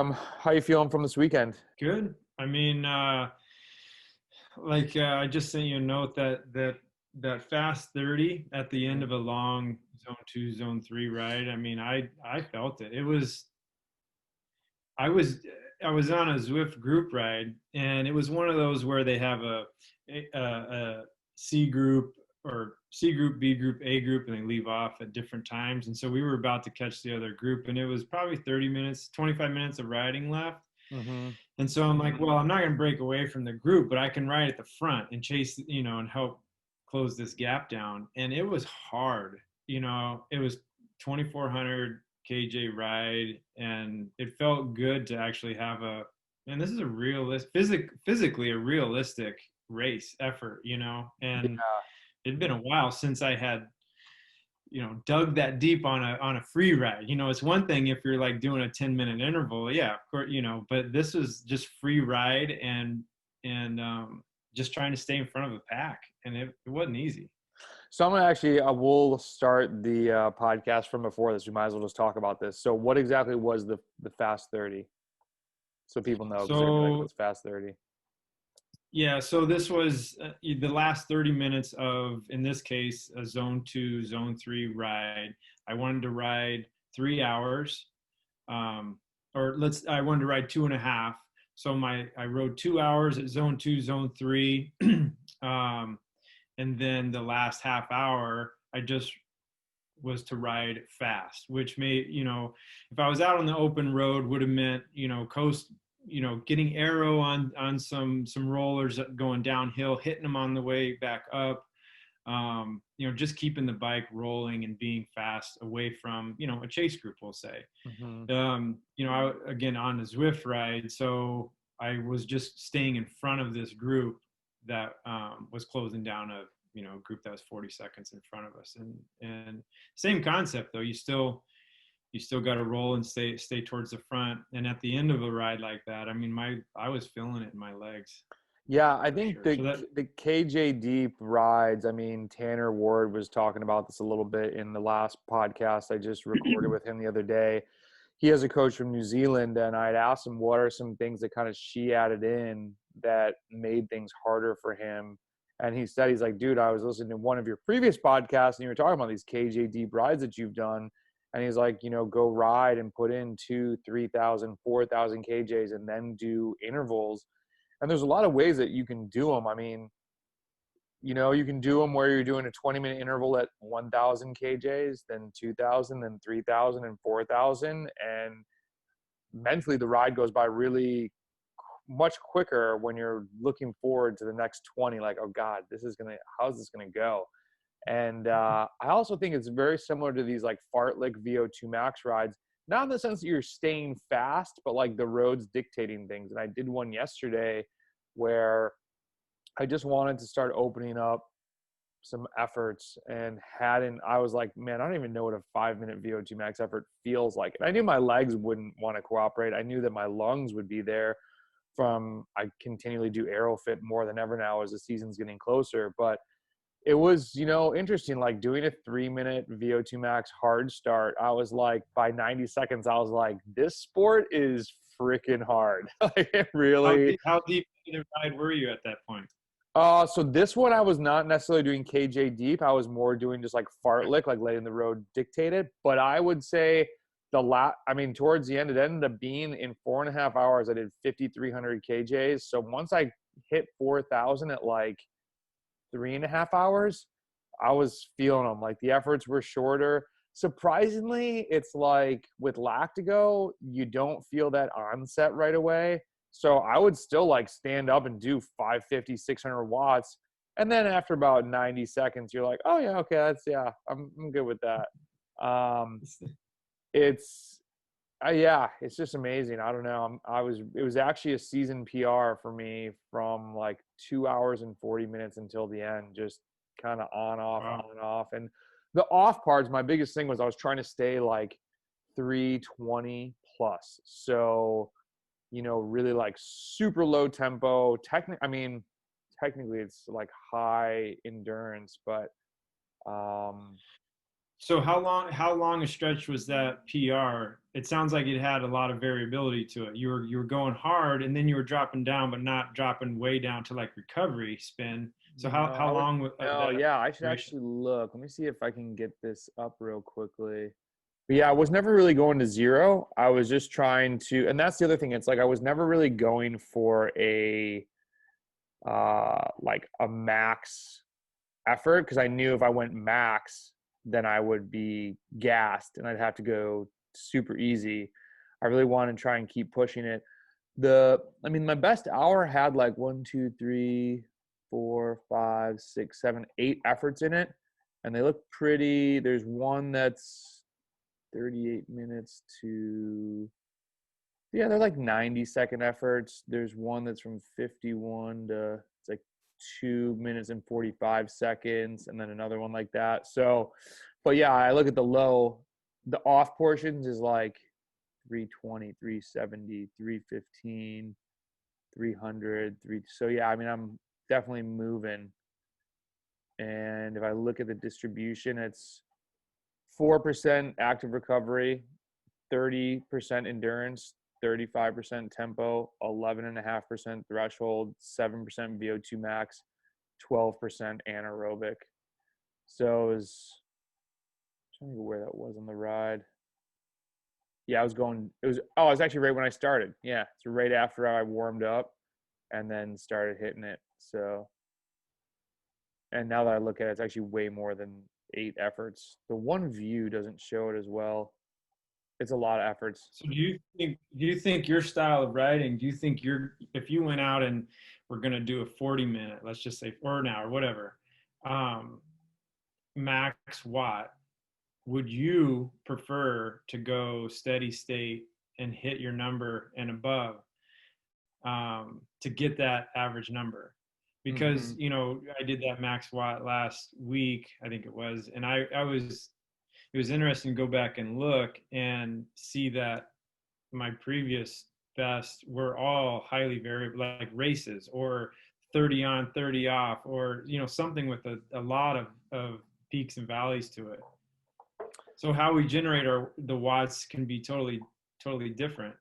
How you feeling from this weekend? Good. I mean, I just sent you a note that fast 30 at the end Mhm. of a long zone 2, zone 3 ride. I mean, I felt it. It was I was I was on a Zwift group ride, and it was one of those where they have a C group or C group, B group, A group, and they leave off at different times. And so we were about to catch the other group, and it was probably 30 minutes, 25 minutes of riding left. Mhm. And so I'm like, well, I'm not going to break away from the group, but I can ride at the front and chase, and help close this gap down. And it was hard. It was 2,400 kj ride, and it felt good to actually have and this is a physically a realistic race effort, and Yeah. it'd been a while since I had dug that deep on a free ride. It's one thing if you're like doing a 10-minute interval, yeah, of course, but this was just free ride and just trying to stay in front of the pack, and it wasn't easy. So I'm gonna actually, we'll start the podcast from before this. We might as well just talk about this. So what exactly was the Fast 30? So people know, because they're gonna be like, So "What's Fast 30?" yeah, so this was the last 30 minutes of, in this case, a zone 2, zone 3 ride. I wanted to ride 3 hours, I wanted to ride 2.5. So I rode 2 hours at zone 2, zone 3. And then the last half hour, I just was to ride fast, which if I was out on the open road, would have meant, coast, getting arrow on some rollers going downhill, hitting them on the way back up. Just keeping the bike rolling and being fast away from, a chase group, we'll say. Mhm. Again, on a Zwift ride, so I was just staying in front of this group that was closing down a group that was 40 seconds in front of us, and same concept though. You still got to roll and stay towards the front. And at the end of a ride like that, I mean, I was feeling it in my legs Yeah, I for think sure. So that the KJ Deep rides. I mean, Tanner Ward was talking about this a little bit in the last podcast I just recorded with him the other day. He has a coach from New Zealand, and I'd asked him what are some things that kind of she added in that made things harder for him. And he said, he's like, dude, I was listening to one of your previous podcasts, and you were talking about these KJ Deep rides that you've done. And he's like, go ride and put in 2, 3,000, 4,000 KJs and then do intervals. And there's a lot of ways that you can do them. I mean, you can do them where you're doing a 20-minute interval at 1,000 kjs, then 2,000, then 3,000 and 4,000. And mentally, the ride goes by really much quicker when you're looking forward to the next 20. Like, oh God, how's this gonna go? And I also think it's very similar to these like fartlek VO2 max rides, not in the sense that you're staying fast, but like the road's dictating things. And I did one yesterday where I just wanted to start opening up some efforts and I was like, man, I don't even know what a 5-minute VO2 max effort feels like. And I knew my legs wouldn't want to cooperate. I knew that my lungs would be there I continually do aerofit more than ever now as the season's getting closer. But it was, interesting, like doing a 3-minute VO2 max hard start. I was like, by 90 seconds, I was like, this sport is freaking hard. Like it really. how deep in the ride were you at that point? So this one I was not necessarily doing KJ deep. I was more doing just like fartlek, like letting the road dictate it. But I would say towards the end, it ended up being in 4.5 hours. I did 5,300 KJs. So once I hit 4,000 at like 3.5 hours, I was feeling them. Like the efforts were shorter. Surprisingly, it's like with lactigo, you don't feel that onset right away. So I would still like stand up and do 550, 600 watts. And then after about 90 seconds, you're like, oh yeah, okay, I'm good with that. Um, it's, yeah, it's just amazing. I don't know. It was actually a season PR for me from like 2 hours and 40 minutes until the end, just kind of on, off, Wow. on, off. And the off parts, my biggest thing was I was trying to stay like 320 plus. So, really like super low tempo. Technically it's like high endurance, but um So how long a stretch was that PR? It sounds like it had a lot of variability to it. You were going hard and then you were dropping down, but not dropping way down to like recovery spin. So No, how I was long of no, that yeah, I should duration? actually look. Let me see if I can get this up real quickly. But yeah, I was never really going to zero. I was just trying to, and that's the other thing. It's like I was never really going for a like a max effort because I knew if I went max, then I would be gassed and I'd have to go super easy. I really want to try and keep pushing it. I mean, my best hour had like 8 efforts in it, and they look pretty. There's one that's 38 minutes to, yeah, they're like 90-second efforts. There's one that's from 51 to, it's like 2 minutes and 45 seconds, and then another one like that. So, but yeah, I look at the off portions is like 320, 370, 315, 300, 3. So yeah, I mean, I'm definitely moving. And if I look at the distribution, it's 4% active recovery, 30% endurance, 35% tempo, 11.5% threshold, 7% VO2 max, 12% anaerobic. So it was, I'm trying to think where that was on the ride. Yeah, I was actually right when I started. Yeah, it's right after I warmed up and then started hitting it. So, and now that I look at it, it's actually way more than 8 efforts. The one view doesn't show it as well. It's a lot of efforts. So do you think your style of riding, do you think if you went out and we're gonna do a 40-minute, let's just say, or an hour, whatever, um, max watt, would you prefer to go steady state and hit your number and above, to get that average number? Mm-hmm. Because I did that max watt last week, I think it was, and I was it was interesting to go back and look and see that my previous best were all highly variable, like races or 30 on, 30 off, or something with a lot of peaks and valleys to it. So how we generate the watts can be totally different,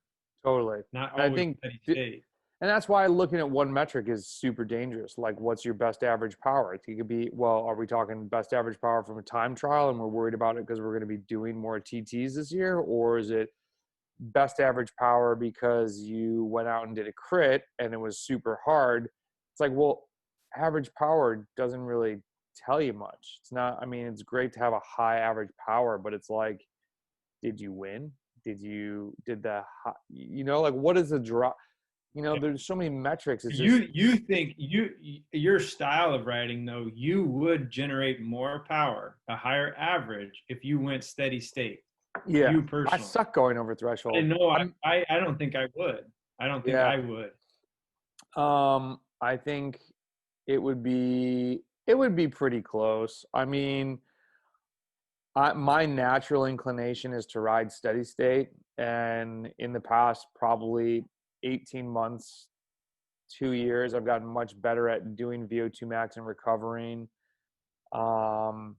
Totally. not And I always think, steady state. and that's why looking at one metric is super dangerous. Like, what's your best average power? It could be, well, are we talking best average power from a time trial and we're worried about it because we're going to be doing more TTs this year? Or is it best average power because you went out and did a crit and it was super hard? It's like, well, average power doesn't really tell you much. It's not, I mean, it's great to have a high average power, but it's like, did you win? Did the, like, what is the drop? There's so many metrics. It's just, You think your style of riding, though, you would generate more power, a higher average, if you went steady state. yeah, You I personally. suck going over I threshold. know. I'm, I don't think I would. I don't think yeah. I would. I think it would be pretty close. I mean, my natural inclination is to ride steady state, and in the past probably 18 months, 2 years, I've gotten much better at doing VO2 max and recovering. Um,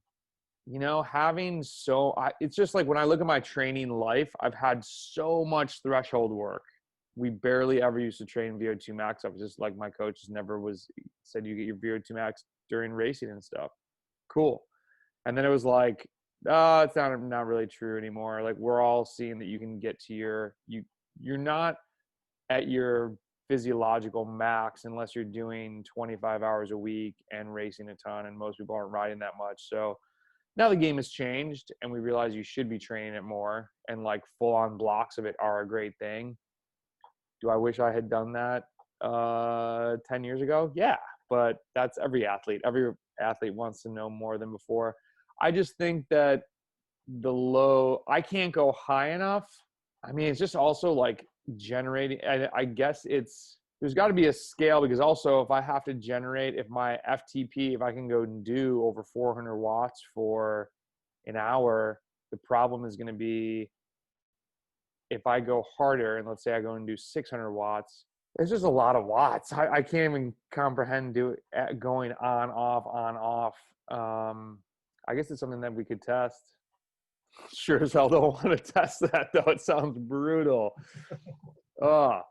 it's just like when I look at my training life, I've had so much threshold work. We barely ever used to train VO2 max. I was just like, my coach never said you get your VO2 max during racing and stuff. Cool. And then it was like, it's not really true anymore. Like, we're all seeing that you can get to you're not at your physiological max unless you're doing 25 hours a week and racing a ton, and most people aren't riding that much. So now the game has changed and we realize you should be training it more, and like full on blocks of it are a great thing. Do I wish I had done that 10 years ago? Yeah, but that's every athlete. Every athlete wants to know more than before. I just think that I can't go high enough. I mean, it's just also like generating. I guess there's got to be a scale, because also if I have to generate, if my FTP, if I can go and do over 400 watts for an hour, the problem is going to be if I go harder and let's say I go and do 600 watts, it's just a lot of watts. I can't even comprehend going on, off, on, off. I guess it's something that we could test. Sure as hell don't want to test that though. It sounds brutal. Uh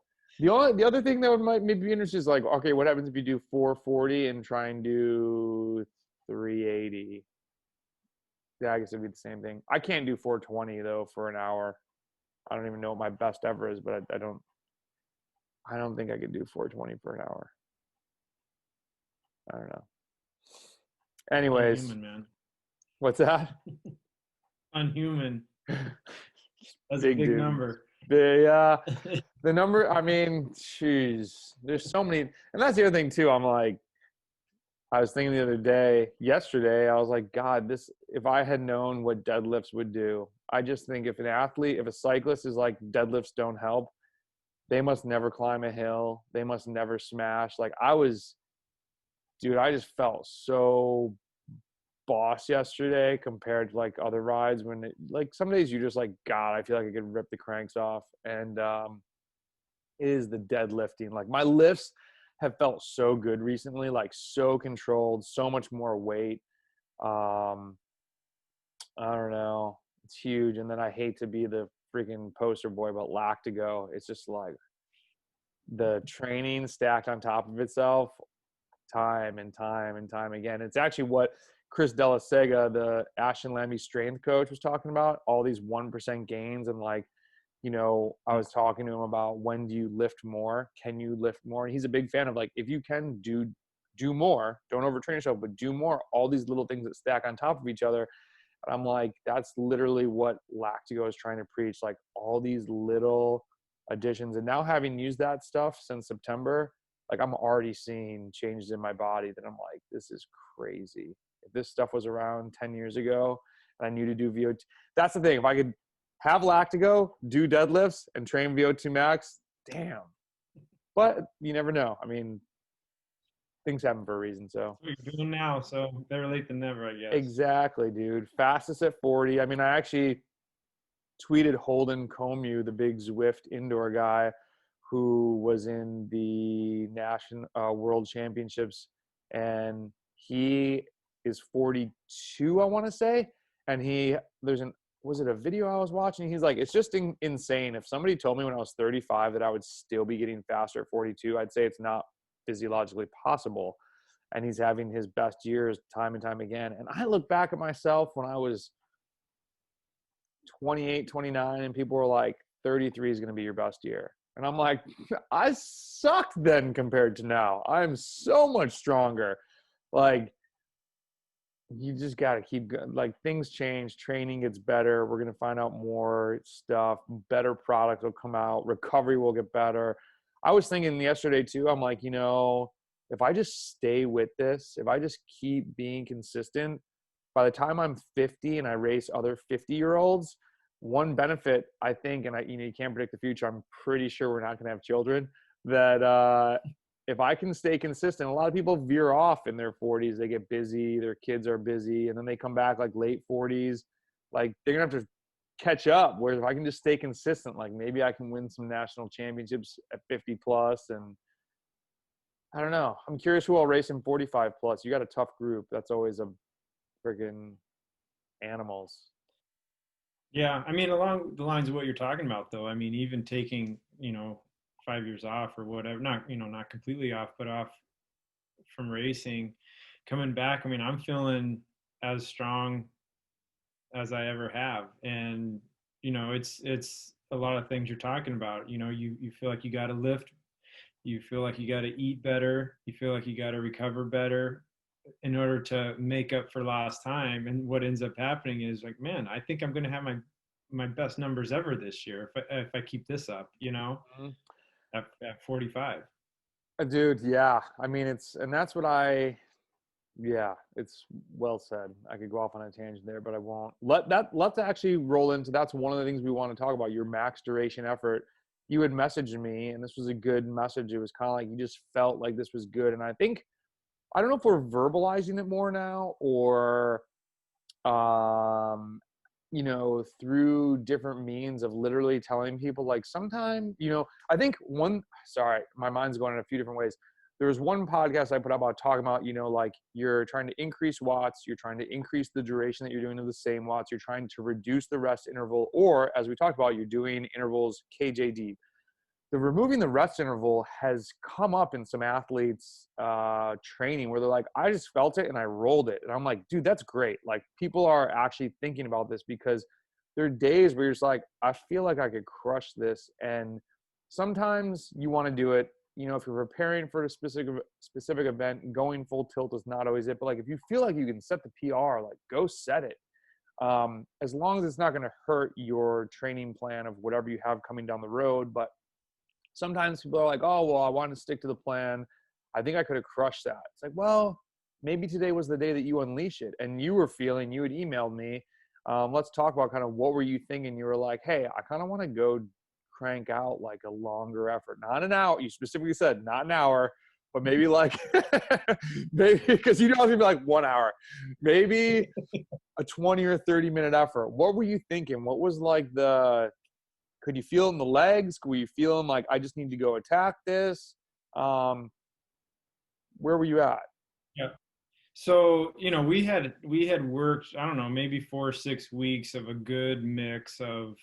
the other thing that might maybe be interesting is like, okay, what happens if you do 440 and try and do 380? Yeah, I guess it'd be the same thing. I can't do 420 though for an hour. I don't even know what my best ever is, but I don't think I could do 420 for an hour. I don't know. Anyways, Unhuman, man. what's that? Unhuman. That's Big a big dude. number. The number, I mean, jeez, there's so many, and that's the other thing too. I'm like, I was thinking the other day, yesterday, I was like, God, if I had known what deadlifts would do, I just think if a cyclist is like, deadlifts don't help, they must never climb a hill. They must never smash. Like dude, I just felt so boss yesterday compared to like other rides like some days you just like, God, I feel like I could rip the cranks off. And it is the deadlifting. Like my lifts have felt so good recently, like so controlled, so much more weight. I don't know. It's huge. And then I hate to be the freaking poster boy, but lactate. It's just like the training stacked on top of itself time and time and time again. It's actually what Chris Delasega, the Ashton Lambie strength coach, was talking about, all these 1% gains. And like, I was talking to him about, when do you lift more? Can you lift more? And he's a big fan of like, if you can do more, don't overtrain yourself, but do more, all these little things that stack on top of each other. And I'm like, that's literally what Lactigo is trying to preach, like all these little additions. And now having used that stuff since September, like I'm already seeing changes in my body that I'm like, this is crazy. If this stuff was around 10 years ago and I knew to do VO2, that's the thing. If I could have Lactigo, do deadlifts, and train VO2 max, damn. But you never know. I mean, things happen for a reason. So That's what you're doing now, so better late than never, I guess. exactly, dude. Fastest at 40. I mean, I actually tweeted Holden Comue, the big Zwift indoor guy, who was in the national world championships, and he is 42, I want to say. And was it a video I was watching? He's like, it's just insane. If somebody told me when I was 35 that I would still be getting faster at 42, I'd say it's not physiologically possible. And he's having his best years time and time again. And I look back at myself when I was 28, 29, and people were like, 33 is going to be your best year. And I'm like, I sucked then compared to now. I'm so much stronger. Like, you just got to keep going. Like, things change. Training gets better. We're going to find out more stuff. Better products will come out. Recovery will get better. I was thinking yesterday too, I'm like, if I just stay with this, if I just keep being consistent, by the time I'm 50 and I race other 50-year-olds, one benefit, I think, and you can't predict the future, I'm pretty sure we're not going to have children, that if I can stay consistent, a lot of people veer off in their 40s. They get busy, their kids are busy, and then they come back like late 40s. Like, they're going to have to catch up. Whereas if I can just stay consistent, like maybe I can win some national championships at 50 plus. And I don't know. I'm curious who I'll race in 45 plus. You got a tough group. That's always a friggin' animals. Yeah, I mean, along the lines of what you're talking about, though, I mean, even taking, 5 years off or whatever, not completely off, but off from racing, coming back, I mean, I'm feeling as strong as I ever have. And, it's a lot of things you're talking about. You feel like you got to lift, you feel like you got to eat better, you feel like you got to recover better in order to make up for lost time. And what ends up happening is like, man, I think I'm going to have my best numbers ever this year if I keep this up, Mm-hmm. at 45. Dude, yeah. I mean, that's what yeah, it's well said. I could go off on a tangent there, but I won't. Let's actually roll into, that's one of the things we want to talk about, your max duration effort. You had messaged me, and this was a good message. It was kind of like you just felt like this was good. And I don't know if we're verbalizing it more now, or through different means of literally telling people, like, sometime, I think sorry, my mind's going in a few different ways. there was one podcast I put out about talking about, like you're trying to increase watts, you're trying to increase the duration that you're doing of the same watts, you're trying to reduce the rest interval, or as we talked about, you're doing intervals KJD. The removing the rest interval has come up in some athletes training where they're like, I just felt it and I rolled it. And I'm like, dude, that's great. Like, people are actually thinking about this, because there are days where you're just like, I feel like I could crush this. And sometimes you want to do it, if you're preparing for a specific event, going full tilt is not always it. But like, if you feel like you can set the PR, like, go set it. As long as it's not going to hurt your training plan of whatever you have coming down the road. But sometimes people are like, oh, well, I want to stick to the plan. I think I could have crushed that. It's like, well, maybe today was the day that you unleash it. And you had emailed me. Let's talk about kind of what were you thinking? You were like, hey, I kind of want to go crank out like a longer effort, not an hour. You specifically said not an hour, but maybe like, maybe, because it's gonna be like 1 hour, maybe a 20 or 30-minute effort. What were you thinking? What was like could you feel it in the legs? Were you feeling like, I just need to go attack this? Where were you at? Yeah. So, we had worked, I don't know, maybe 4 or 6 weeks of a good mix of,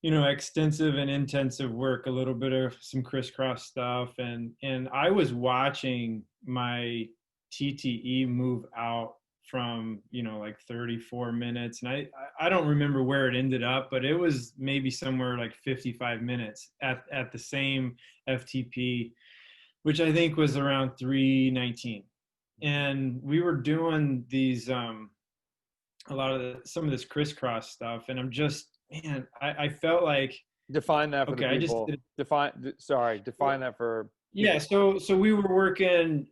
extensive and intensive work, a little bit of some crisscross stuff. And I was watching my TTE move out from, like 34 minutes. And I don't remember where it ended up, but it was maybe somewhere like 55 minutes at the same FTP, which I think was around 319. And we were doing these, some of this crisscross stuff. And I'm just, man, I felt like. Define that for the people. Define that for. Yeah. So we were working,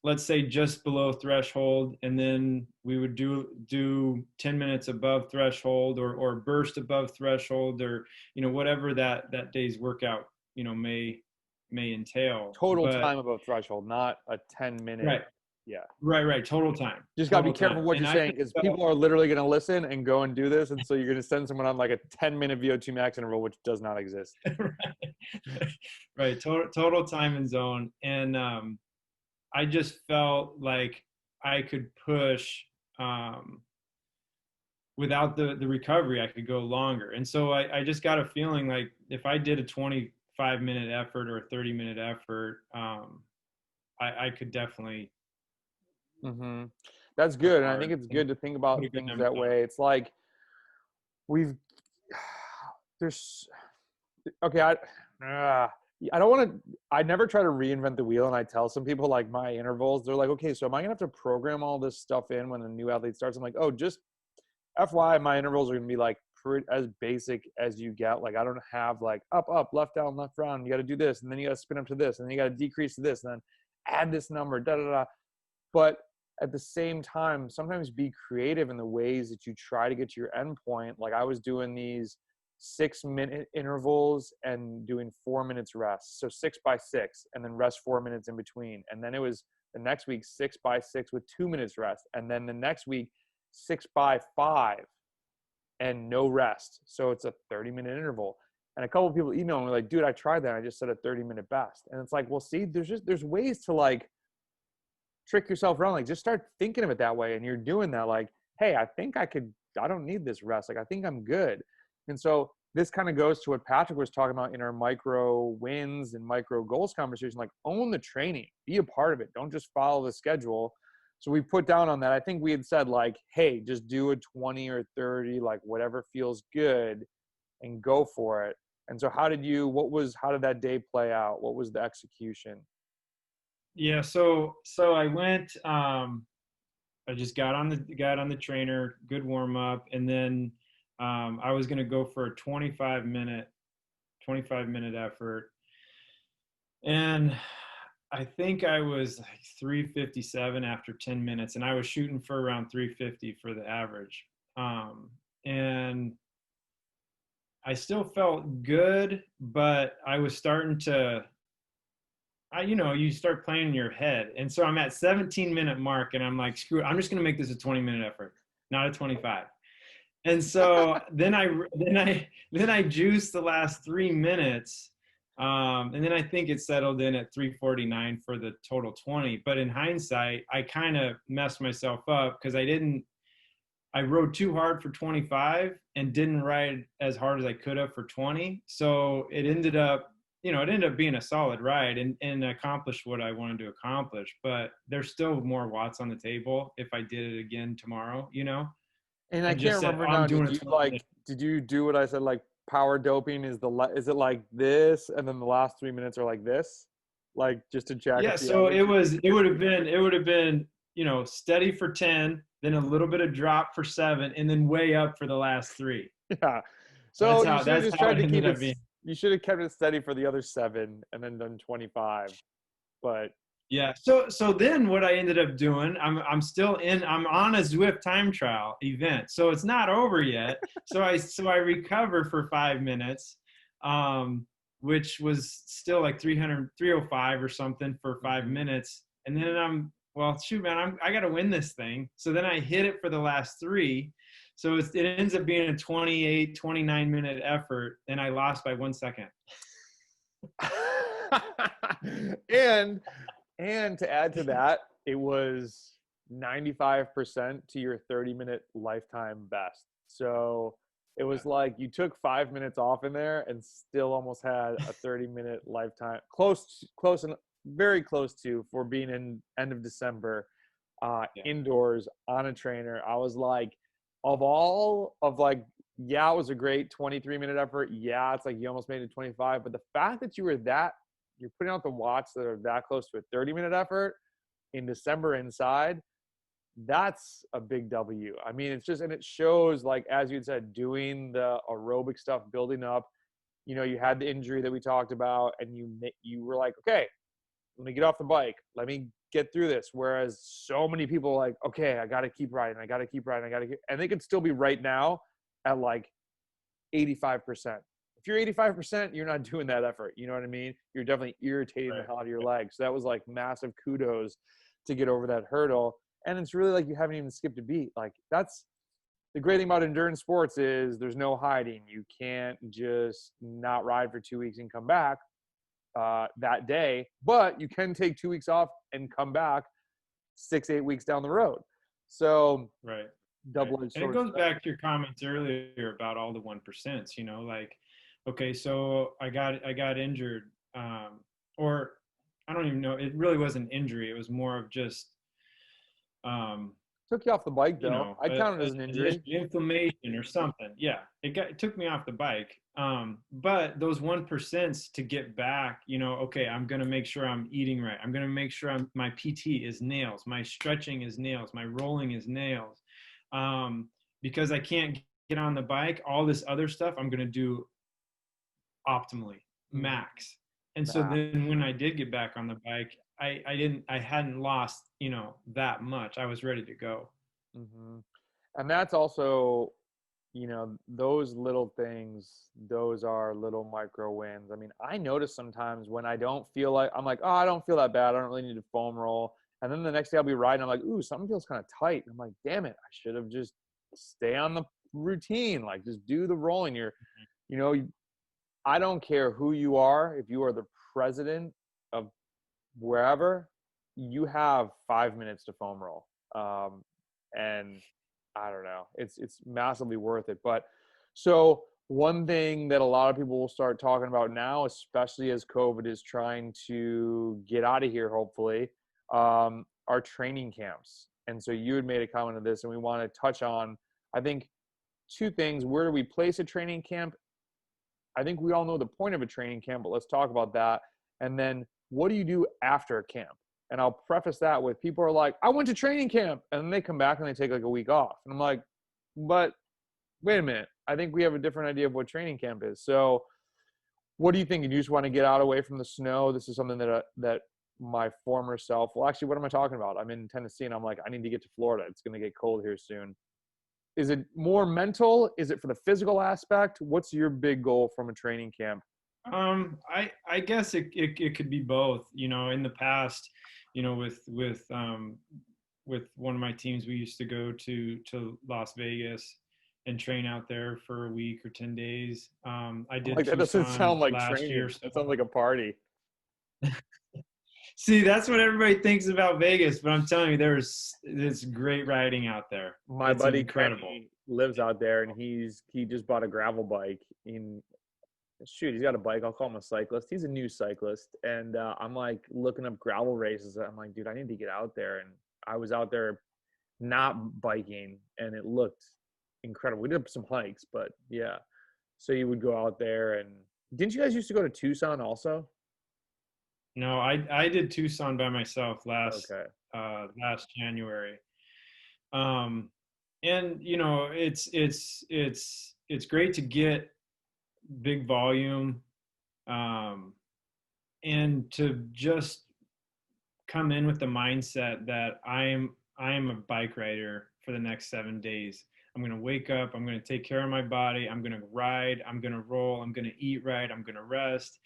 let's say just below threshold, and then we would do 10 minutes above threshold, or burst above threshold, or, whatever that day's workout, may entail. Total time above threshold, not a 10-minute. Right. Yeah. Right. Total time. Just got to be careful what you're saying, because people are literally going to listen and go and do this. And so you're going to send someone on like a 10-minute VO2 max interval, which does not exist. Right. Total time and zone. And I just felt like I could push without the recovery. I could go longer. And so I just got a feeling like if I did a 25-minute effort or a 30-minute effort, I could definitely. Mm-hmm. That's good. And I think it's good to think about things that way. It's like I never try to reinvent the wheel. And I tell some people, like, my intervals, they're like, okay, so am I gonna have to program all this stuff in when a new athlete starts? I'm like, oh, just FYI, my intervals are gonna be like as basic as you get. Like, I don't have like up, left down, left round. You got to do this, and then you got to spin up to this, and then you got to decrease to this, and then add this number, But at the same time, sometimes be creative in the ways that you try to get to your endpoint. Like, I was doing these 6-minute intervals and doing 4 minutes rest. So 6 by 6, and then rest 4 minutes in between. And then it was the next week 6 by 6 with 2 minutes rest. And then the next week 6 by 5 and no rest. So it's a 30-minute interval. And a couple of people emailed me like, dude, I tried that. I just set a 30-minute best. And it's like, well, see, there's ways to like trick yourself around. Like, just start thinking of it that way. And you're doing that, like, hey, I don't need this rest. Like, I think I'm good. And so this kind of goes to what Patrick was talking about in our micro wins and micro goals conversation. Like, own the training, be a part of it. Don't just follow the schedule. So we put down on that. I think we had said like, hey, just do a 20 or 30, like whatever feels good, and go for it. And so how did that day play out? What was the execution? Yeah. So I went, I just got on the trainer, good warm up. And then, I was going to go for a 25-minute effort. And I think I was like 357 after 10 minutes, and I was shooting for around 350 for the average. And I still felt good, but I was starting to, you start playing in your head. And so I'm at 17-minute mark, and I'm like, screw it, I'm just going to make this a 20-minute effort, not a 25. And so then I juiced the last 3 minutes, And then I think it settled in at 349 for the total 20. But in hindsight, I kind of messed myself up because I rode too hard for 25 and didn't ride as hard as I could have for 20. So it ended up, being a solid ride and accomplished what I wanted to accomplish. But there's still more watts on the table if I did it again tomorrow, And I and can't just said, remember oh, I'm now. doing a 20 minute. Did you do what I said? Like power doping is it like this, and then the last 3 minutes are like this, like just to check Yeah. if the So average. it would have been, steady for 10, then a little bit of drop for 7, and then way up for the last 3. Yeah. So you should have That's just how tried it to ended keep it. up being. You should have kept it steady for the other 7, and then done 25. But Yeah. So then what I ended up doing, I'm on a Zwift time trial event. So it's not over yet. So I recover for 5 minutes, which was still like 305 or something for 5 minutes. And then well, shoot, man, I got to win this thing. So then I hit it for the last 3. So it ends up being a 28, 29-minute effort. And I lost by 1 second. and to add to that, it was 95% to your 30-minute lifetime best. So it was like you took 5 minutes off in there and still almost had a 30-minute lifetime, close and very close to, for being in end of December, indoors on a trainer. I was like, of all of like, yeah, it was a great 23-minute effort. Yeah, it's like you almost made it 25, but the fact that you're putting out the watts that are that close to a 30-minute effort in December inside, that's a big W. I mean, it's just, and it shows, like, as you said, doing the aerobic stuff, building up, you had the injury that we talked about, and you were like, okay, let me get off the bike. Let me get through this. Whereas so many people are like, okay, I got to keep riding. And they could still be right now at like 85%. If you're 85%, you're not doing that effort. You know what I mean? You're definitely irritating the hell out of your legs. So that was like massive kudos to get over that hurdle. And it's really like you haven't even skipped a beat. Like, that's the great thing about endurance sports, is there's no hiding. You can't just not ride for 2 weeks and come back that day, but you can take 2 weeks off and come back 6-8 weeks down the road. So Right. double-edged And it sword. goes back to your comments earlier about all the 1%, like, okay, so I got injured, or I don't even know. It really wasn't injury. It was more of just, Took you off the bike, though. I count it as an injury. Inflammation or something. Yeah, it took me off the bike. But those 1% to get back, okay, I'm gonna make sure I'm eating right. I'm gonna make sure my PT is nails, my stretching is nails, my rolling is nails. Because I can't get on the bike, all this other stuff I'm gonna do optimally, max. And so then when I did get back on the bike, I hadn't lost, that much. I was ready to go. Mm-hmm. And that's also, those little things, those are little micro wins. I mean, I notice sometimes when I don't feel like, I'm like, oh, I don't feel that bad. I don't really need to foam roll. And then the next day I'll be riding. I'm like, ooh, something feels kind of tight. I'm like, damn it, I should have just stay on the routine. Like, just do the rolling. I don't care who you are. If you are the president of wherever, you have 5 minutes to foam roll. And I don't know, it's massively worth it. But so one thing that a lot of people will start talking about now, especially as COVID is trying to get out of here, hopefully, are training camps. And so you had made a comment on this, and we want to touch on, I think, 2 things. Where do we place a training camp? I think we all know the point of a training camp, but let's talk about that. And then what do you do after a camp? And I'll preface that with, people are like, I went to training camp, and then they come back and they take like a week off. And I'm like, but wait a minute. I think we have a different idea of what training camp is. So what do you think? You just want to get out away from the snow? This is something that my former self, well, actually, what am I talking about? I'm in Tennessee, and I'm like, I need to get to Florida. It's going to get cold here soon. Is it more mental? Is it for the physical aspect? What's your big goal from a training camp? I guess it could be both. In the past, with one of my teams, we used to go to Las Vegas, and train out there for a week or 10 days. I did Like, that doesn't Tucson sound like last year. training. So That sounds like a party. see, that's what everybody thinks about Vegas, but I'm telling you, it's great riding out there. My It's buddy incredible. Kenny lives out there, and he just bought a gravel bike. Shoot, he's got a bike. I'll call him a cyclist. He's a new cyclist, and I'm like looking up gravel races. I'm like, dude, I need to get out there. And I was out there not biking, and it looked incredible. We did some hikes, but yeah. So you would go out there, and didn't you guys used to go to Tucson also? No, I did Tucson by myself Okay. last January. Um, and you know, it's great to get big volume, um, and to just come in with the mindset that I am a bike rider for the next 7 days. I'm going to wake up, I'm going to take care of my body, I'm going to ride, I'm going to roll, I'm going to eat right, I'm going to rest.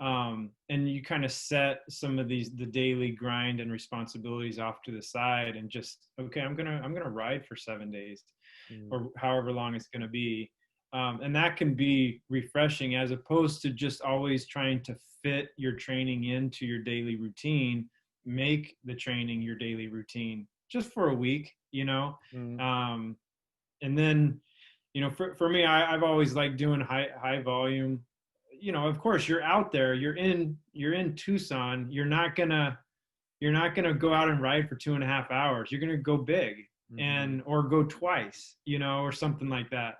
And you kind of set some of the daily grind and responsibilities off to the side and just, okay, I'm gonna ride for 7 days Mm. or however long it's going to be. And that can be refreshing as opposed to just always trying to fit your training into your daily routine. Make the training your daily routine just for a week, you know. Mm. And then, you know, for me, I've always liked doing high volume. You know, of course, you're out there, you're in Tucson. You're not gonna go out and ride for 2.5 hours. You're gonna go big Mm-hmm. and or go twice, you know, or something like that.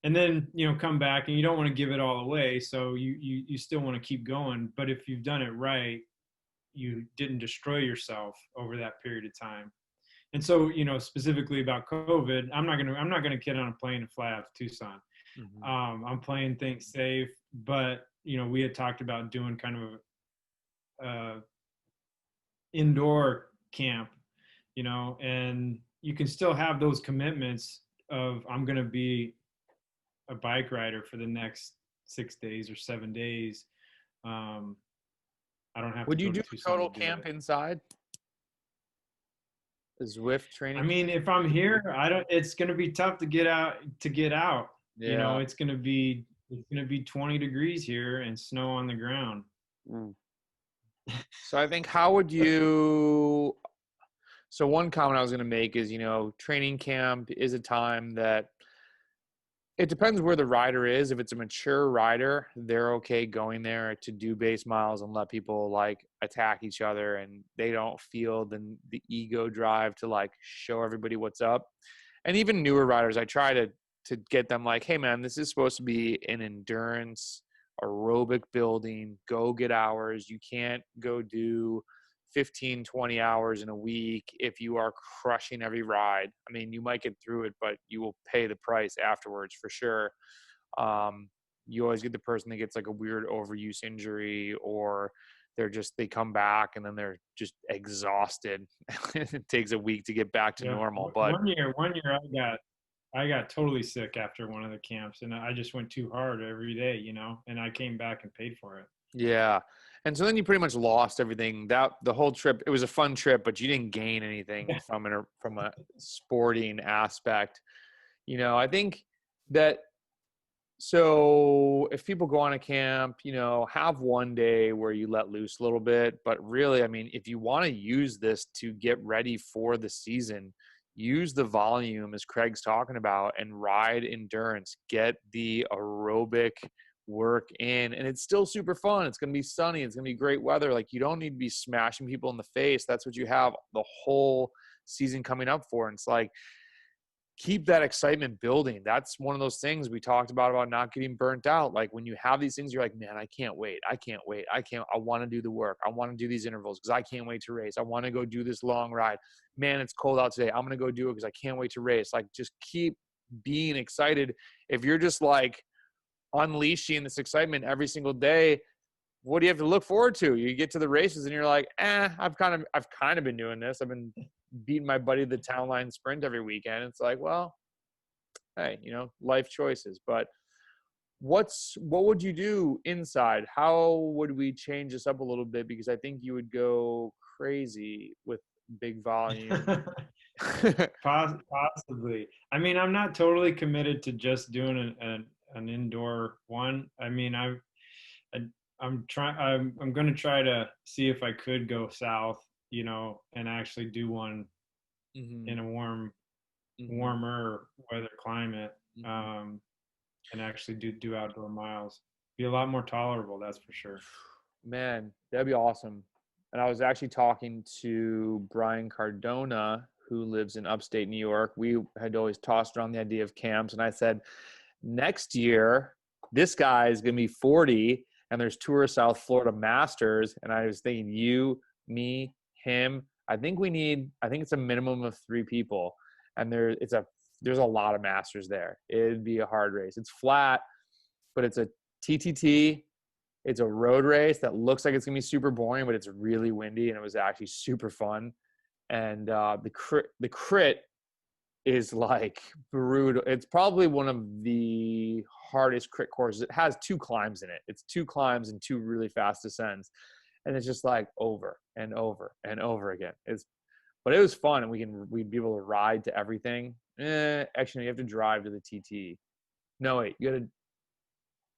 And then, you know, come back, and you don't want to give it all away, so you still want to keep going. But if you've done it right, you didn't destroy yourself over that period of time. And so, you know, specifically about COVID, I'm not gonna get on a plane and fly out to Tucson. Mm-hmm. I'm playing things safe, but you know, we had talked about doing kind of a indoor camp, you know, and you can still have those commitments of I'm going to be a bike rider for the next 6 days or 7 days. Um, I don't have to Would you go to do a Tucson total to do camp it. inside? A Zwift I training mean, camp? if I'm here, I don't. It's going to be tough to get out. To get out, you know, Yeah. it's going to be 20 degrees here and snow on the ground. Mm. So I think how would you so one comment I was going to make is, training camp is a time that it depends where the rider is. If it's a mature rider, they're okay going there to do base miles and let people like attack each other, and they don't feel the ego drive to like show everybody what's up. And even newer riders, I try to get them like, hey man, this is supposed to be an endurance aerobic building, go get hours. You can't go do 15, 20 hours in a week if you are crushing every ride. I mean, you might get through it, but you will pay the price afterwards for sure. You always get the person that gets like a weird overuse injury, or they come back and then they're just exhausted. It takes a week to get back to Yeah, normal. But one year I got totally sick after one of the camps, and I just went too hard every day, you know, and I came back and paid for it. yeah. And so then you pretty much lost everything. That the whole trip, it was a fun trip, but you didn't gain anything from a sporting aspect. I think that so if people go on a camp, have one day where you let loose a little bit, but really, I mean, if you want to use this to get ready for the season, use the volume as Craig's talking about and ride endurance, get the aerobic work in, and it's still super fun. It's going to be sunny. It's going to be great weather. Like, you don't need to be smashing people in the face. That's what you have the whole season coming up for. And it's like, keep that excitement building. That's one of those things we talked about not getting burnt out. Like, when you have these things, you're like, man, I can't wait. I want to do the work. I want to do these intervals because I can't wait to race. I want to go do this long ride. Man, it's cold out today. I'm going to go do it because I can't wait to race. Like, just keep being excited. If you're just like unleashing this excitement every single day, what do you have to look forward to? You get to the races and you're like, I've kind of been doing this. I've been beating my buddy the town line sprint every weekend. It's like, well, hey, life choices. But what would you do inside? How would we change this up a little bit? Because I think you would go crazy with big volume. Possibly. I mean, I'm not totally committed to just doing an indoor one. I mean, I I'm going to try to see if I could go south, and actually do one Hmm. in a Hmm. warmer weather climate, Hmm. um, and actually do outdoor miles. Be a lot more tolerable, that's for sure. Man, that'd be awesome. And I was actually talking to Brian Cardona, who lives in upstate New York. We had always tossed around the idea of camps, and I said, next year, this guy is going to be 40, and there's Tour South Florida Masters. And I was thinking, you, me, him. I think it's a minimum of 3 people, and there's a lot of Masters there. It'd be a hard race. It's flat, but it's a TTT. It's a road race that looks like it's gonna be super boring, but it's really windy, and it was actually super fun. And the crit is like brutal. It's probably one of the hardest crit courses. It has 2 climbs in it. It's 2 climbs and 2 really fast descents, and it's just like over and over and over again. But it was fun, and we'd be able to ride to everything. Actually, you have to drive to the TT. No, wait, you got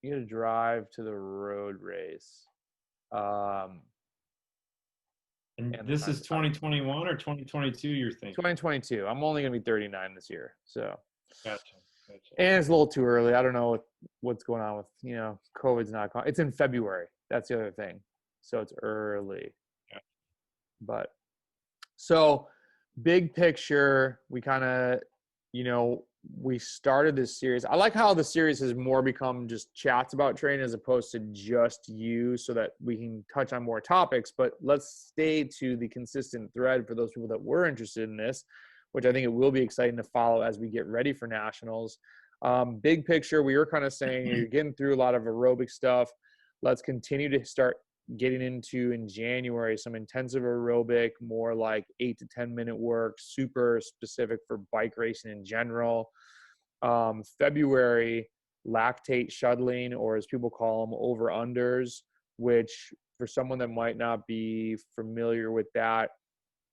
to drive to the road race. Um, And and then this is 2021 or 2022, you're thinking? 2022. I'm only gonna be 39 this year, so Gotcha. Gotcha. and it's a little too early. I don't know what's going on with COVID's not. It's in February. That's the other thing, so it's early. Yeah. But so big picture, we kind of, you know, we started this series. I like how the series has more become just chats about training as opposed to just you, so that we can touch on more topics. But let's stay to the consistent thread for those people that were interested in this, which I think it will be exciting to follow as we get ready for nationals. Big picture, we were kind of saying you're getting through a lot of aerobic stuff. Let's continue to start getting into in January some intensive aerobic, more like 8 to 10 minute work, super specific for bike racing in general. February, lactate shuttling, or as people call them, over unders, which for someone that might not be familiar with that,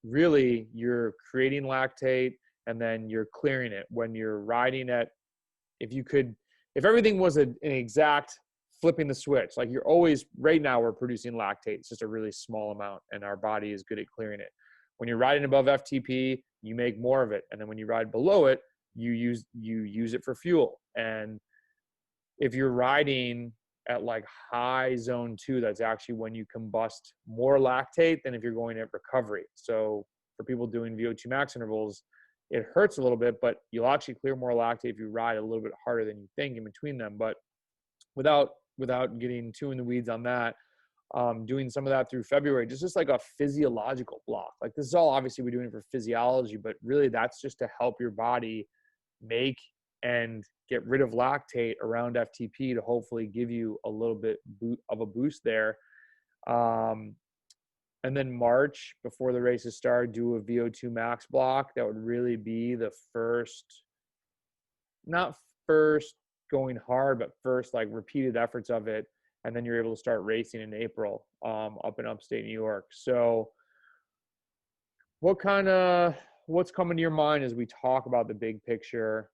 really you're creating lactate and then you're clearing it when you're riding at, if everything was an exact flipping the switch, like you're always, right now we're producing lactate. It's just a really small amount and our body is good at clearing it. When you're riding above FTP, you make more of it. And then when you ride below it, you use it for fuel. And if you're riding at like high zone 2, that's actually when you combust more lactate than if you're going at recovery. So for people doing VO2 max intervals, it hurts a little bit, but you'll actually clear more lactate if you ride a little bit harder than you think in between them. But without getting too in the weeds on that, doing some of that through February, just like a physiological block. Like this is all obviously we're doing it for physiology, but really that's just to help your body make and get rid of lactate around FTP to hopefully give you a little bit of a boost there. Um, and then March, before the races start, do a VO2 max block. That would really be the first, not first going hard, but first like repeated efforts of it. And then you're able to start racing in April up in upstate New York. So what's coming to your mind as we talk about the big picture?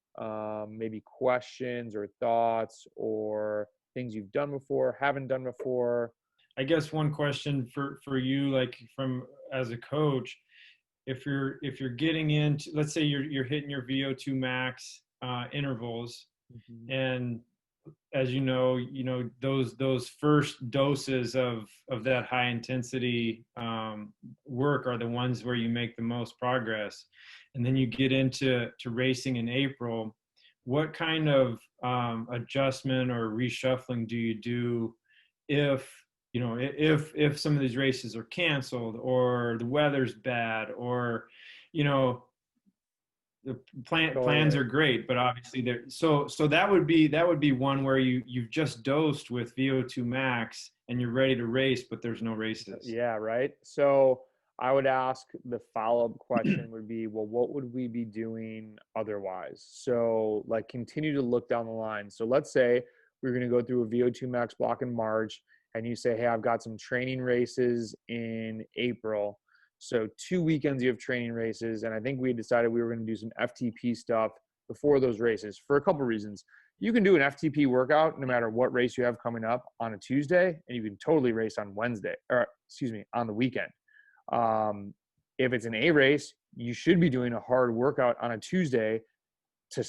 Maybe questions or thoughts or things you've done before, haven't done before. I guess one question for you, like from as a coach, if you're getting into, let's say you're hitting your VO2 max intervals, Mm-hmm. and as those first doses of that high intensity work are the ones where you make the most progress, and then you get into racing in April. What kind of adjustment or reshuffling do you do if if some of these races are canceled or the weather's bad, or you know the plans Totally. are great, but obviously so that would be one where you've just dosed with VO2 max and you're ready to race, but there's no races. Yeah, right. So I would ask, the follow-up question would be, well, what would we be doing otherwise? So like continue to look down the line. So let's say we're going to go through a VO2 max block in March and you say, hey, I've got some training races in April. So 2 weekends you have training races. And I think we decided we were going to do some FTP stuff before those races for a couple reasons. You can do an FTP workout no matter what race you have coming up on a Tuesday, and you can totally race on Wednesday, or excuse me, on the weekend. If it's an A race, you should be doing a hard workout on a Tuesday to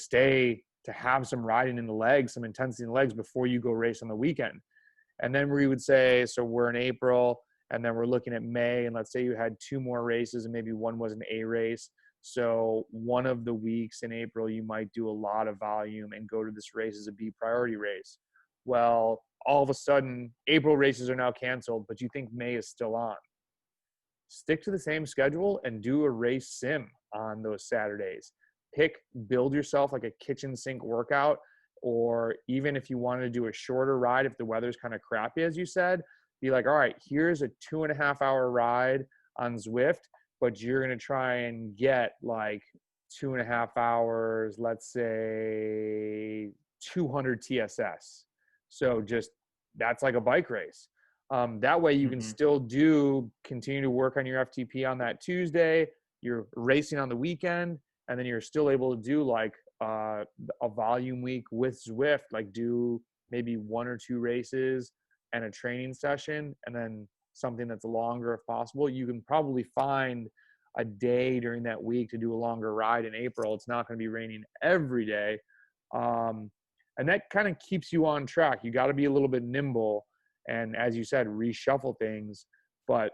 have some riding in the legs, some intensity in the legs before you go race on the weekend. And then we would say, so we're in April, and then we're looking at May, and let's say you had 2 more races and maybe one was an A race. So one of the weeks in April, you might do a lot of volume and go to this race as a B priority race. Well, all of a sudden, April races are now canceled, but you think May is still on. Stick to the same schedule and do a race sim on those Saturdays. Build yourself like a kitchen sink workout, or even if you wanted to do a shorter ride, if the weather's kind of crappy, as you said, be like, all right, here's a 2.5-hour ride on Zwift, but you're going to try and get like 2.5 hours, let's say 200 TSS. So just, that's like a bike race. That way you can still continue to work on your FTP on that Tuesday. You're racing on the weekend, and then you're still able to do like a volume week with Zwift, like do maybe 1 or 2 races and a training session, and then something that's longer if possible. You can probably find a day during that week to do a longer ride in April. It's not going to be raining every day. And that kind of keeps you on track. You got to be a little bit nimble. And as you said, reshuffle things, but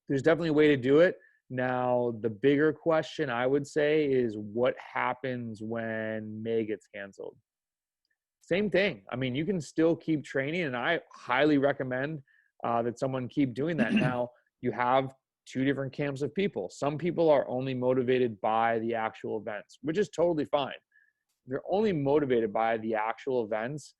there's definitely a way to do it. Now, the bigger question I would say is what happens when May gets canceled? Same thing. I mean, you can still keep training, and I highly recommend that someone keep doing that. Now, you have 2 different camps of people. Some people are only motivated by the actual events, which is totally fine. If you're only motivated by the actual events,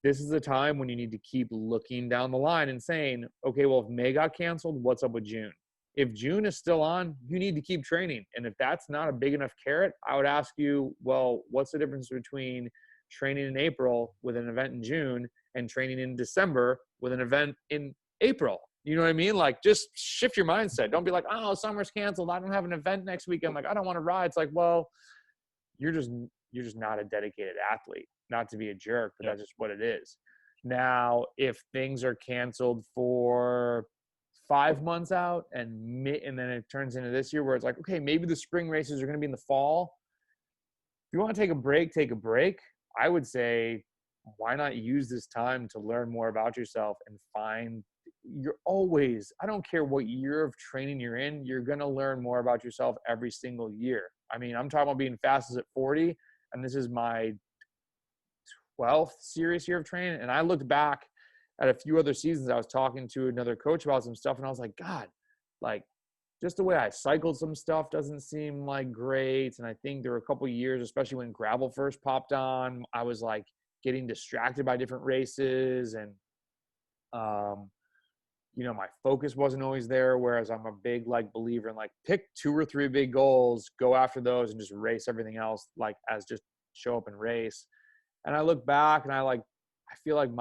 this is the time when you need to keep looking down the line and saying, okay, well, if May got canceled, what's up with June? If June is still on, you need to keep training. And if that's not a big enough carrot, I would ask you, well, what's the difference between training in April with an event in June and training in December with an event in April? You know what I mean? Like, just shift your mindset. Don't be like, oh, summer's canceled, I don't have an event next weekend, like, I don't want to ride. It's like, well, you're just not a dedicated athlete. Not to be a jerk, but that's just what it is. Now, if things are canceled for 5 months out and then it turns into this year where it's like, okay, maybe the spring races are going to be in the fall. If you want to take a break, take a break. I would say, why not use this time to learn more about yourself and I don't care what year of training you're in, you're going to learn more about yourself every single year. I mean, I'm talking about being fastest at 40, and this is my 12th serious year of training. And I looked back at a few other seasons. I was talking to another coach about some stuff, and I was like, God, like, just the way I cycled some stuff doesn't seem like great. And I think there were a couple of years, especially when gravel first popped on, I was like getting distracted by different races, and my focus wasn't always there. Whereas I'm a big like believer in like pick 2 or 3 big goals, go after those, and just race everything else like as just show up and race. And I look back and I feel like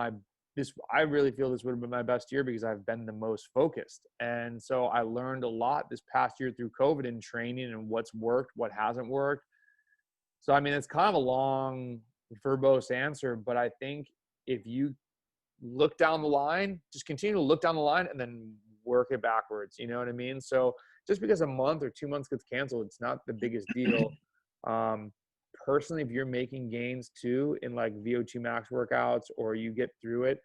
I really feel this would have been my best year because I've been the most focused. And so I learned a lot this past year through COVID and training and what's worked, what hasn't worked. So, I mean, it's kind of a long, verbose answer, but I think if you look down the line, just continue to look down the line and then work it backwards. You know what I mean? So just because a month or 2 months gets canceled, it's not the biggest deal. Personally, if you're making gains too in like VO2 max workouts, or you get through it,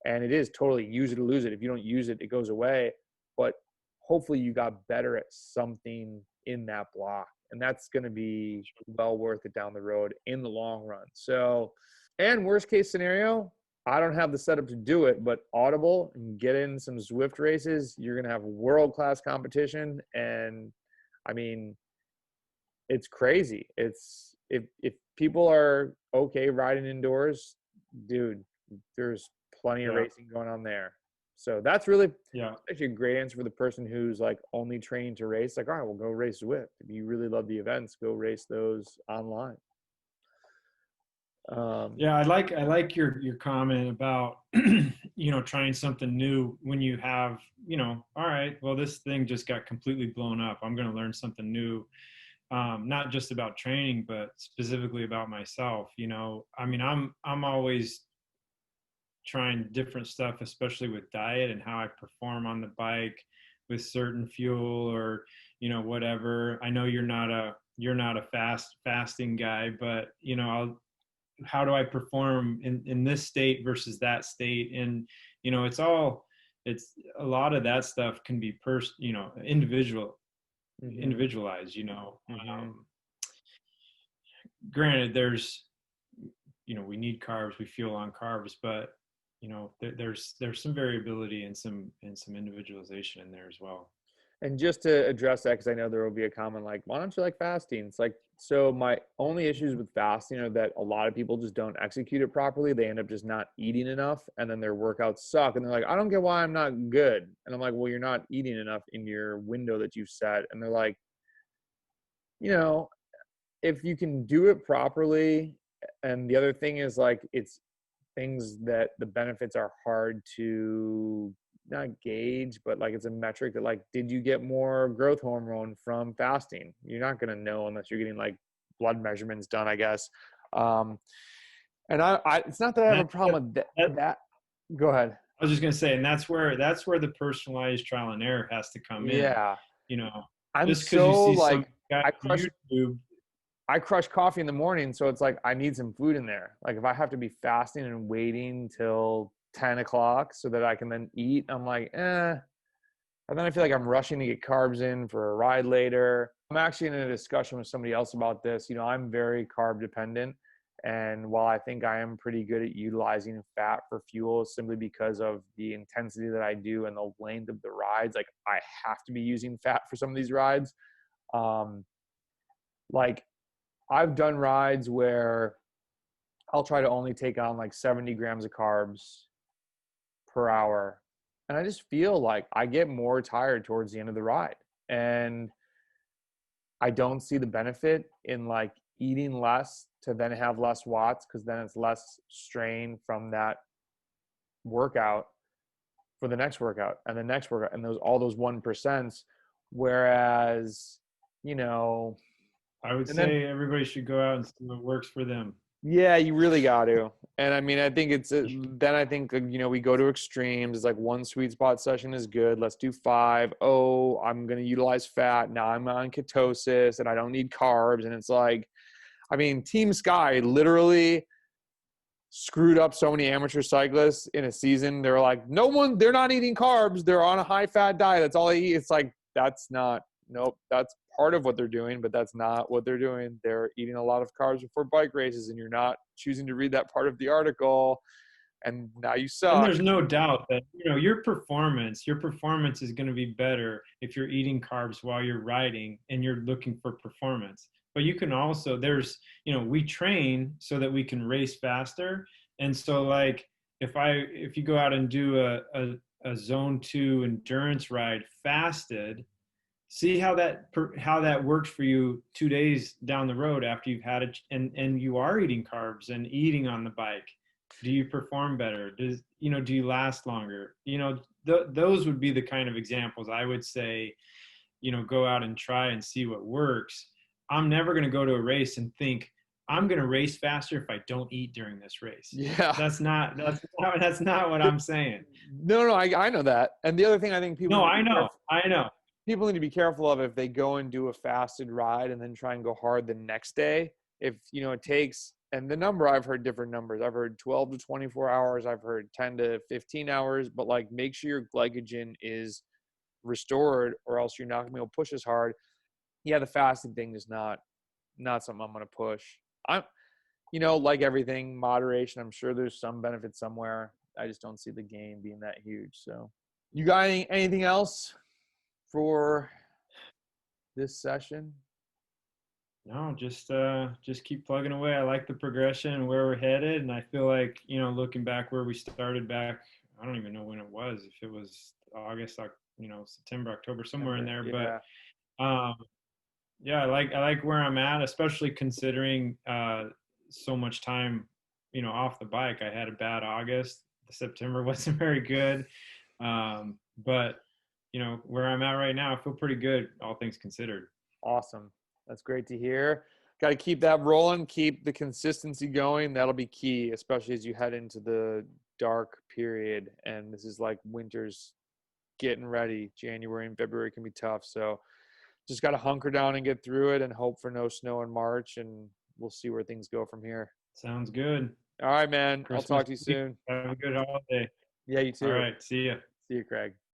and it is totally use it or lose it. If you don't use it, it goes away. But hopefully you got better at something in that block, and that's going to be well worth it down the road in the long run. So, and worst case scenario, I don't have the setup to do it, but Audible and get in some Zwift races, you're going to have world-class competition. And I mean, it's crazy. If people are okay riding indoors, dude, there's plenty of racing going on there. So that's really actually a great answer for the person who's like only training to race. Like, all right, we'll go race Zwift. If you really love the events, go race those online. Yeah, I like your comment about trying something new when you have, all right, well, this thing just got completely blown up. I'm going to learn something new, not just about training, but specifically about myself. I mean, I'm always trying different stuff, especially with diet and how I perform on the bike with certain fuel or whatever. I know you're not a fasting guy, but how do I perform in this state versus that state? And it's a lot of that stuff can be Mm-hmm. individualized. Mm-hmm. Granted, there's we need carbs, we fuel on carbs, but there's some variability and some individualization in there as well. And just to address that, because I know there will be a comment like, why don't you like fasting? It's like, so my only issues with fasting are that a lot of people just don't execute it properly. They end up just not eating enough, and then their workouts suck. And they're like, I don't get why I'm not good. And I'm like, well, you're not eating enough in your window that you've set. And they're like, you know, if you can do it properly, and the other thing is like, it's things that the benefits are hard to not gauge, but like it's a metric that like, did you get more growth hormone from fasting? You're not going to know unless you're getting like blood measurements done, I guess. Um, and it's not that I And have a problem with that. Go ahead. I was just gonna say, and that's where the personalized trial and error has to come in. Yeah. You know, I'm just because you so see some like, guy I on crush YouTube. I crush coffee in the morning, so it's like I need some food in there. Like if I have to be fasting and waiting till 10 o'clock so that I can then eat, I'm like, eh. And then I feel like I'm rushing to get carbs in for a ride later. I'm actually in a discussion with somebody else about this. I'm very carb dependent. And while I think I am pretty good at utilizing fat for fuel simply because of the intensity that I do and the length of the rides, like I have to be using fat for some of these rides. Um, like I've done rides where I'll try to only take on like 70 grams of carbs per hour. And I just feel like I get more tired towards the end of the ride. And I don't see the benefit in like eating less to then have less watts, because then it's less strain from that workout for the next workout and the next workout and all those 1%. Whereas, you know, I would and then say everybody should go out and see what works for them. yeah, you really got to. And I mean, I think then I think, we go to extremes. It's like one sweet spot session is good. Let's do 5. Oh, I'm going to utilize fat. Now I'm on ketosis and I don't need carbs. And it's like, I mean, Team Sky literally screwed up so many amateur cyclists in a season. They're like, they're not eating carbs. They're on a high fat diet. That's all they eat. It's like, nope, that's part of what they're doing, but that's not what they're doing. They're eating a lot of carbs before bike races, and you're not choosing to read that part of the article, and now you And suck. there's no doubt that your performance is going to be better if you're eating carbs while you're riding and you're looking for performance. But you can also we train so that we can race faster. And so like if you go out and do a zone 2 endurance ride fasted, see how that works for you 2 days down the road after you've had it and you are eating carbs and eating on the bike. Do you perform better? Do you last longer? Those would be the kind of examples I would say, go out and try and see what works. I'm never going to go to a race and think I'm going to race faster if I don't eat during this race. Yeah. That's not what I'm saying. No, I know that. And the other thing I think people No, need to I be know. careful I know. people need to be careful of if they go and do a fasted ride and then try and go hard the next day. If it takes, and the number, I've heard different numbers. I've heard 12 to 24 hours. I've heard 10 to 15 hours. But like, make sure your glycogen is restored, or else you're not gonna be able to push as hard. Yeah, the fasting thing is not something I'm gonna push. I'm, like everything, moderation. I'm sure there's some benefit somewhere. I just don't see the gain being that huge. So, you got anything else for this session? No, just keep plugging away. I like the progression and where we're headed, and I feel like looking back where we started back, I don't even know when it was. If it was August, September, October, somewhere in there. Yeah. But yeah, I like where I'm at, especially considering so much time off the bike. I had a bad August. September wasn't very good. But where I'm at right now, I feel pretty good, all things considered. Awesome. That's great to hear. Got to keep that rolling, keep the consistency going. That'll be key, especially as you head into the dark period. And this is like winter's getting ready. January and February can be tough. So just got to hunker down and get through it and hope for no snow in March. And we'll see where things go from here. Sounds good. All right, man. Christmas I'll talk to you week. soon. Have a good holiday. Yeah, you All too. right. See ya. See you, Craig.